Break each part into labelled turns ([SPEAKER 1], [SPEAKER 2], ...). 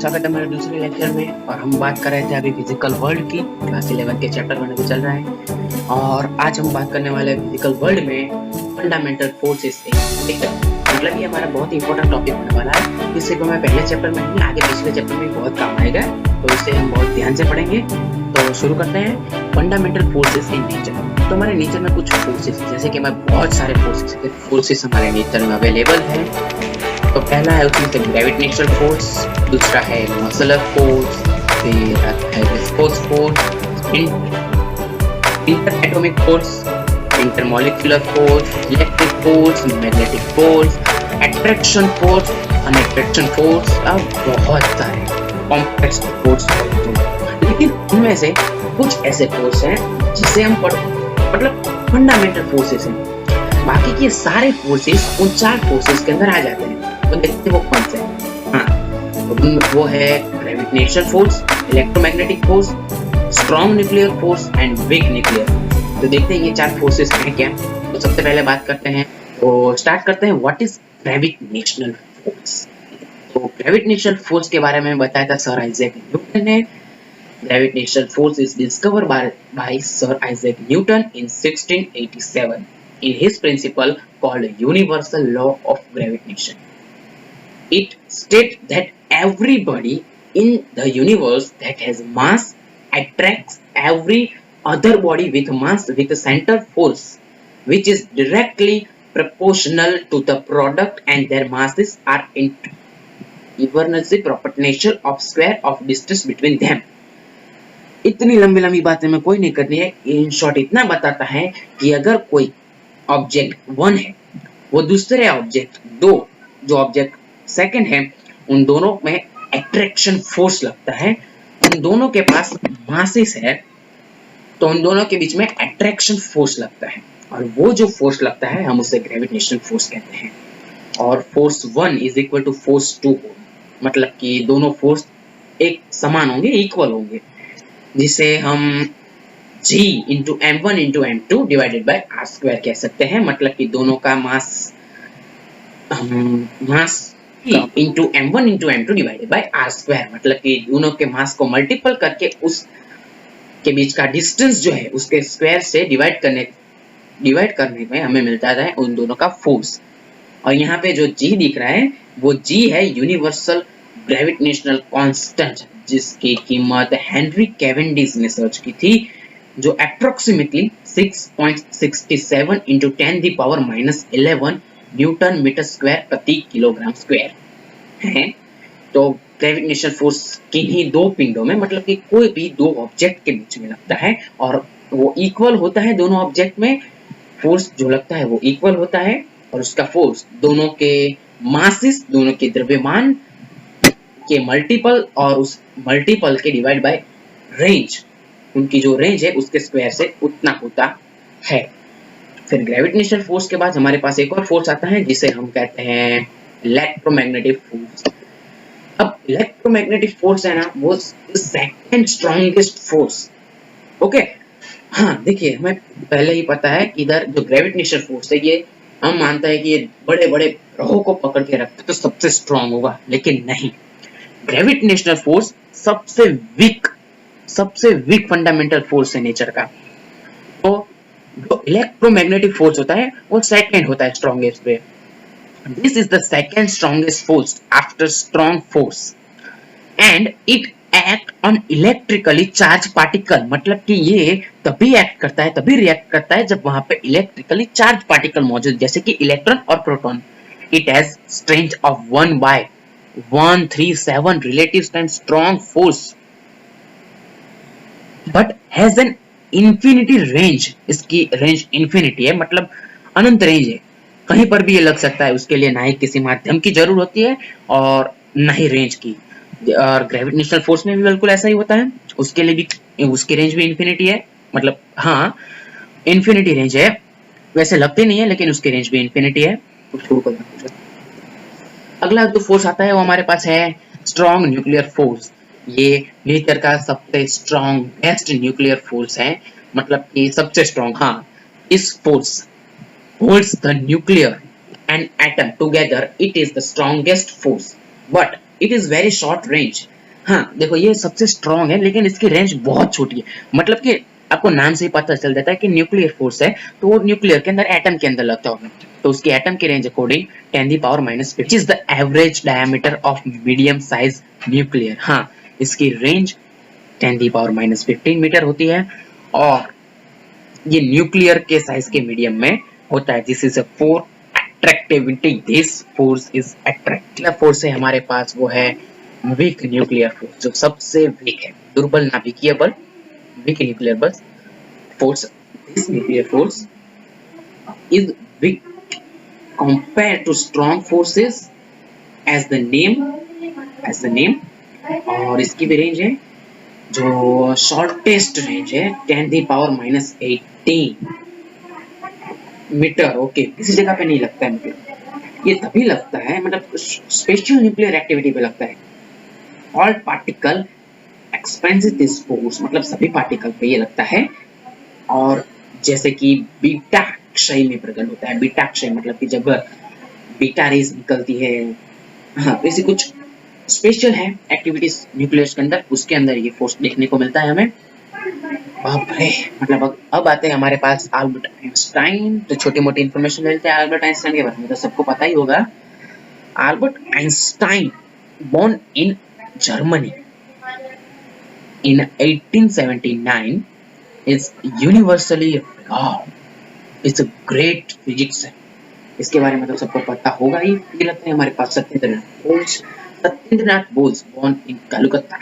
[SPEAKER 1] स्वागत है मेरे दूसरे लेक्चर में। और हम बात कर रहे थे अभी फिजिकल वर्ल्ड की। क्लास 11 के चैप्टर 1 अभी चल रहा है और आज हम बात करने वाले हैं फिजिकल वर्ल्ड में फंडामेंटल फोर्सेस से। मतलब ये हमारा बहुत इंपॉर्टेंट टॉपिक होने वाला है। इसे को मैं पहले चैप्टर में नहीं, आगे पिछले चैप्टर में बहुत काम आएगा, तो इसे हम बहुत ध्यान से पढ़ेंगे। तो शुरू करते हैं। Fundamental forces in nature. तो हमारे नेचर में कुछ फोर्सेस, जैसे कि हमारे बहुत सारे फोर्सेस हमारे नेचर में अवेलेबल है। तो पहला है उसमें से ग्रेविटेशनल फोर्स, दूसरा है मसलर फोर्स, फिर है viscous force, interatomic force, intermolecular force, electric force, magnetic force, attraction force, unattraction force. अब बहुत सारे कॉम्प्लेक्स फोर्स, लेकिन उनमें से कुछ ऐसे फोर्स हैं जिसे हम मतलब फंडामेंटल फोर्सेस हैं। बाकी के सारे फोर्सेस उन चार फोर्सेस के अंदर आ जाते हैं। तो देखते हैं वो कौन से हैं। हाँ, वो है gravitational force, electromagnetic force, strong nuclear force and weak nuclear force. तो देखते हैं ये चार फोर्सेस हैं क्या। तो सबसे पहले बात करते हैं, तो स्टार्ट करते हैं व्हाट इज ग्रेविटेशनल फोर्स। तो ग्रेविटेशनल फोर्स के बारे में बताया था सर आइजैक न्यूटन ने। Gravitational force is discovered by sir Isaac Newton in 1687 in his principle called universal law of gravitation. It states that everybody in the universe that has mass attracts every other body with mass with a center force which is directly proportional to the product and their masses are inversely proportional of square of distance between them. इतनी लंबी लंबी बातें मैं कोई नहीं करनी है। In short इतना बताता है कि अगर कोई ऑब्जेक्ट 1 है, वो दूसरे ऑब्जेक्ट 2 जो ऑब्जेक्ट सेकंड है, उन दोनों में अट्रैक्शन फोर्स लगता है। उन दोनों के पास मासेस है, तो उन दोनों के बीच में अट्रैक्शन फोर्स लगता है, और वो जो फोर्स लगता है हम उसे ग्रेविटेशनल फोर्स कहते हैं। और force 1 is equal to force 2, मतलब कि दोनों फोर्स एक समान होंगे, इक्वल होंगे, जिसे हम G into M1 into M2 divided by R square कह सकते हैं। मतलब कि दोनों का mass into M1 into M2 divided by R square, मतलब कि दोनों के मास को मल्टीपल करके उस के बीच का डिस्टेंस जो है उसके स्क्वायर से डिवाइड करने में हमें मिलता है उन दोनों का फोर्स। और यहाँ पे जो G दिख रहा है वो G है यूनिवर्सल ग्रेविटेशनल कांस्टेंट, जिसकी कीमत हेनरी कैवेंडिश ने सर्च की थी, जो approximately 6.67 into 10⁻⁻11 newton metre square प्रति किलोग्राम स्क्वायर है। तो ग्रेविटेशनल फोर्स किन्हीं दो पिंडों में, मतलब कि कोई भी दो ऑब्जेक्ट के बीच में लगता है और वो इक्वल होता है। दोनों ऑब्जेक्ट में फोर्स जो लगता है वो इक्वल होता है, और उसका फोर्स दोनों के मासेस, दोनों के द्रव्यमान के मल्टीपल और उस मल्टीपल के डिवाइड बाय रेंज, उनकी जो रेंज है उसके स्क्वायर से उतना होता है। फिर ग्रेविटेशनल फोर्स के बाद हमारे पास एक और फोर्स आता है जिसे हम कहते हैं इलेक्ट्रोमैग्नेटिक फोर्स। अब इलेक्ट्रोमैग्नेटिक फोर्स है ना, वो सेकंड स्ट्रॉन्गेस्ट फोर्स। ओके, हाँ देखिए, हमें पहले ही पता है कि इधर जो ग्रेविटेशनल फोर्स है ये हम मानते हैं कि ये बड़े बड़े ग्रहों को पकड़ के रखते तो सबसे स्ट्रॉन्ग होगा, लेकिन नहीं। ग्रेविटेशनल फोर्स सबसे वीक फंडामेंटल फोर्स है नेचर का। तो जो इलेक्ट्रोमैग्नेटिक फोर्स होता है वो सेकंड होता है स्ट्रॉन्गेस्ट पे। This is the second strongest force after strong force and it act on electrically charge particle. मतलब कि ये तभी एक्ट करता है, तभी रिएक्ट करता है जब वहां पे इलेक्ट्रिकली चार्ज पार्टिकल मौजूद, जैसे कि इलेक्ट्रॉन और proton. It has strength of 1/137 relative times strong force but has an infinity range। इसकी रेंज इंफिनिटी है, मतलब अनंत रेंज है, कहीं पर भी ये लग सकता है। उसके लिए ना ही किसी माध्यम की जरूरत होती है और ना ही रेंज की। और ग्रेविटेशनल फोर्स में भी बिल्कुल ऐसा ही होता है, उसके लिए भी उसकी रेंज भी इंफिनिटी है, मतलब हाँ इंफिनिटी रेंज है, वैसे लगती नहीं है लेकिन उसकी रेंज भी इंफिनिटी है। अगला जो फोर्स आता है वो हमारे पास है स्ट्रॉन्ग न्यूक्लियर फोर्स। ये नेचर का सबसे स्ट्रॉन्गेस्ट न्यूक्लियर फोर्स है, मतलब कि सबसे स्ट्रॉन्ग। हाँ, इस force holds the nuclear and atom together, it is the strongest force, but it is very short range. हाँ देखो ये सबसे स्ट्रॉन्ग है लेकिन इसकी रेंज बहुत छोटी है, मतलब कि आपको नाम से ही पता चल जाता है कि न्यूक्लियर फोर्स है तो वो न्यूक्लियर के अंदर एटम के अंदर लगता होगा, तो उसकी एटम की range according 10⁻⁻⁵ which is the average diameter of medium size nuclear। हाँ इसकी रेंज 10⁻⁻15 मीटर होती है और ये न्यूक्लियर के साइज के मीडियम में होता है। This is a for attractivity, this force is attractive. Force है हमारे पास वो है वीक न्यूक्लियर फोर्स, जो सबसे वीक है, दुर्बल नाभिकीय बल, वीक न्यूक्लियर बल force. This nuclear force is weak compared to strong forces as the name। और इसकी भी रेंज है जो शॉर्टेस्ट रेंज है 10⁻⁻18 मीटर। ओके किसी जगह पे नहीं लगता है मुझे, ये तभी लगता है मतलब स्पेशल न्यूक्लियर एक्टिविटी पे लगता है। All particle expensive this force, मतलब सभी पार्टिकल पे ये लगता है। और जैसे कि बीटा क्षय में प्रकट होता है, बीटा क्षय मतलब कि जब बीटा रेज निकलती है, हाँ ऐसी कुछ स्पेशल है एक्टिविटीज न्यूक्लियस के अंदर, उसके अंदर ये फोर्स देखने को मिलता है हमें। बाप रे, मतलब अब आते हैं हमारे पास अल्बर्ट आइंस्टाइन। तो छोटी मोटी इन्फॉर्मेशन ले लेते हैं अल्बर्ट आइंस्टाइन के बारे में, तो सबको पता ही होगा। Albert Einstein born in Germany in 1879 is universally regarded। It's a great physician है, इसके बारे में तो सबको पता होगा ही। ये लगता है हमारे पास Satyendranath Bose born in Calcutta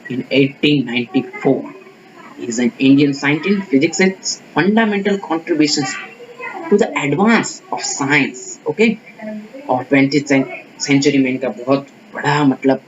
[SPEAKER 1] in 1894 is an Indian scientist, physicist, fundamental contributions to the advance of science। Okay और 20th सेंचुरी में इनका बहुत बड़ा मतलब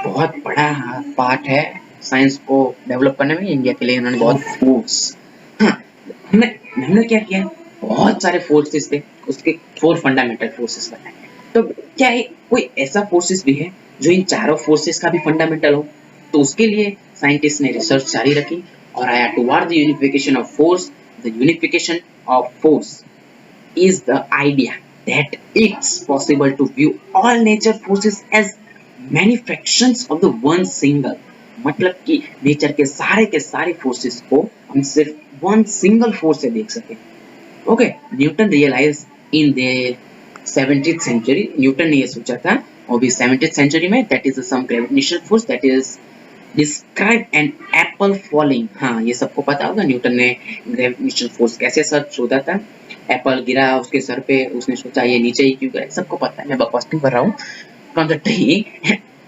[SPEAKER 1] बहुत बड़ा पार्ट है साइंस को डेवलप करने में। इंडिया के लिए उन्होंने बहुत फोर्स, हाँ हमने क्या किया, बहुत सारे फोर्सेस थे, उसके 4 फंडामेंटल फोर्सेस बताए। तो क्या कोई ऐसा फोर्सेस भी है जो इन चारों फोर्सेस का भी फंडामेंटल हो? तो उसके लिए साइंटिस्ट ने रिसर्च जारी रखी और आया toward the unification of force. The unification of force is the idea that it's possible to view all nature forces as many fractions of the one single। मतलब कि नेचर के सारे फोर्सेस को हम सिर्फ वन सिंगल फोर्स से देख सके। Okay Newton realise in the 17th century, Newton ने ये सोचा था और भी 17th सेंचुरी में, that is some gravitational force that is describe an apple falling. हाँ ये सबको पता होगा न्यूटन ने ग्रेविटेशनल फोर्स कैसे शोधा था। एप्पल गिरा उसके सर पे, उसने सोचा ये नीचे ही क्यों गिरा, सबको पता है, मैं बकवास नहीं कर रहा हूँ। From the tree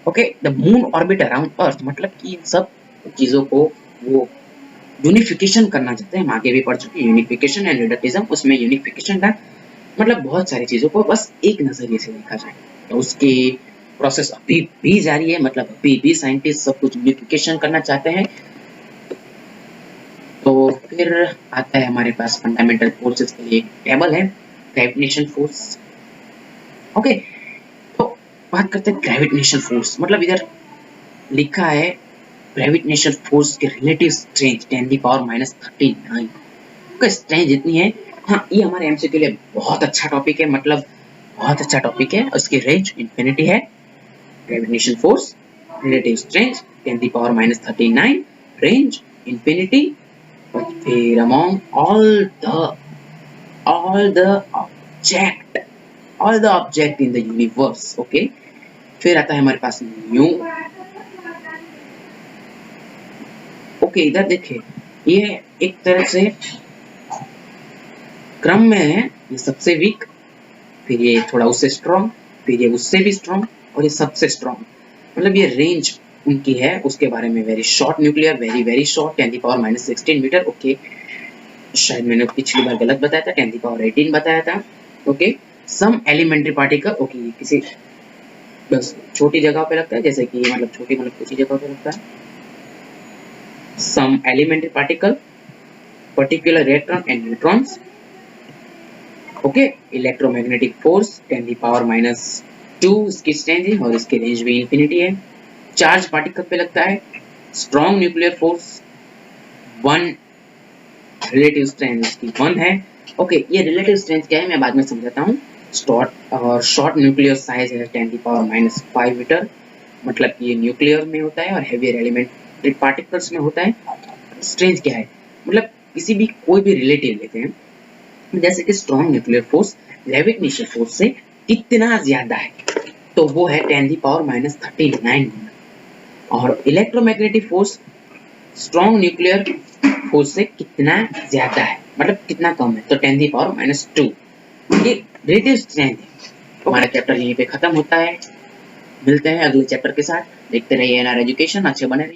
[SPEAKER 1] okay the moon orbit around earth, मतलब कि सब चीजों को वो यूनिफिकेशन करना चाहते हैं। हम आगे भी पढ़ चुके हैं यूनिफिकेशन एंड रिडक्टिज्म, उसमें यूनिफिकेशन का मतलब बहुत सारी चीजों को बस एक नजरिए से देखा जाए। तो उसकी प्रोसेस अभी भी जारी है, मतलब अभी भी साइंटिस्ट सब कुछ यूनिफिकेशन करना चाहते हैं। तो फिर आता है हमारे पास फंडामेंटल फोर्सेस के लिए टेबल है, ग्रेविटेशनल फोर्स। ओके तो बात करते हैं ग्रेविटेशनल फोर्स, मतलब इधर लिखा है ग्रेविटेशनल फोर्स के रिलेटिव स्ट्रेंथ 10⁻⁻39। ओके स्ट्रेंथ जितनी है, हाँ ये हमारे एमसीक्यू के लिए बहुत अच्छा टॉपिक है, मतलब बहुत अच्छा टॉपिक है। उसकी रेंज इंफिनिटी है। Gravitational force relative strength 10⁻⁻39, range infinity. फिर among all the object in the universe। Okay फिर आता है हमारे पास न्यू। ओके इधर देखिए ये एक तरह से क्रम में है, ये सबसे वीक, फिर ये थोड़ा उससे स्ट्रॉन्ग, फिर ये उससे भी स्ट्रॉन्ग और ये सबसे स्ट्रॉन्ग, मतलब ये रेंज उनकी है उसके बारे में। Very short nuclear, very short 10⁻⁻16 metre. Okay शायद मैंने पिछली बार गलत बताया था, 10⁻18 बताया था। Okay some elementary particle, okay किसी बस छोटी जगह पे लगता है, जैसे कि मतलब छोटी मतलब कुछ जगह पे लगता है। Some elementary particle, particular electron and neutrons. Okay electromagnetic force 10⁻⁻2 इसकी स्ट्रेंथ है और इसकी रेंज भी इंफिनिटी है। चार्ज पार्टिकल पे लगता है। Strong nuclear force 1, relative strength इसकी 1 है। ओके ये रिलेटिव स्ट्रेंथ क्या है मैं बाद में समझाता हूँ। शॉर्ट न्यूक्लियर साइज है 10⁻⁵ मीटर, मतलब कि ये न्यूक्लियर में होता है और हेवियर एलिमेंट्री पार्टिकल्स में होता है। स्ट्रेंथ क्या है, मतलब किसी भी कोई भी रिलेटिव लेते हैं, जैसे कि strong nuclear force gravitational force से कितना ज्यादा है, तो वो है 10⁻39। और electromagnetic force strong nuclear force से कितना ज्यादा है, मतलब कितना कम है, तो 10⁻²। ये रिलेटिव स्ट्रेंथ है। तो हमारा चैप्टर यहीं पे खत्म होता है। मिलते हैं अगले चैप्टर के साथ। देखते रहिए एनआर एजुकेशन, अच्छे बने रहिए।